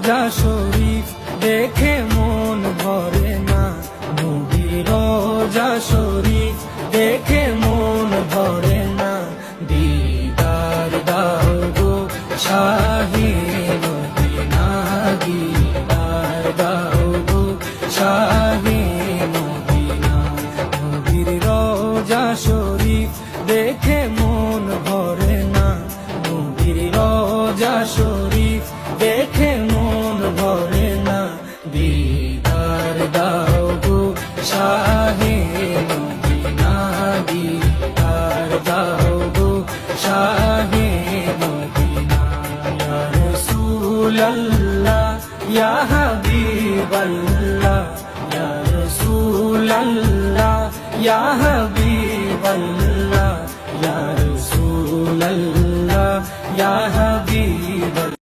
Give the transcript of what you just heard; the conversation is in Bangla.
রোজা শরীফ দেখে মন ভরে না, নবীর রোজা শরীফ দেখে মন ভরে না। দিদার দাও গো শাহে মদিনা, দিদার দাও গো শাহে মদিনা। নবীর রোজা শরীফ দেখে মন ভরে না, নবীর রোজা শরীফ দেখে মন ভরে না। দিদার দাও গো শাহে মদিনা, দিদার দাও গো শাহে মদিনা। ইয়া রাসূলাল্লাহ ইয়া হাবিবাল্লাহ, ইয়া রাসূলাল্লাহ ইয়া হাবিবাল্লাহ।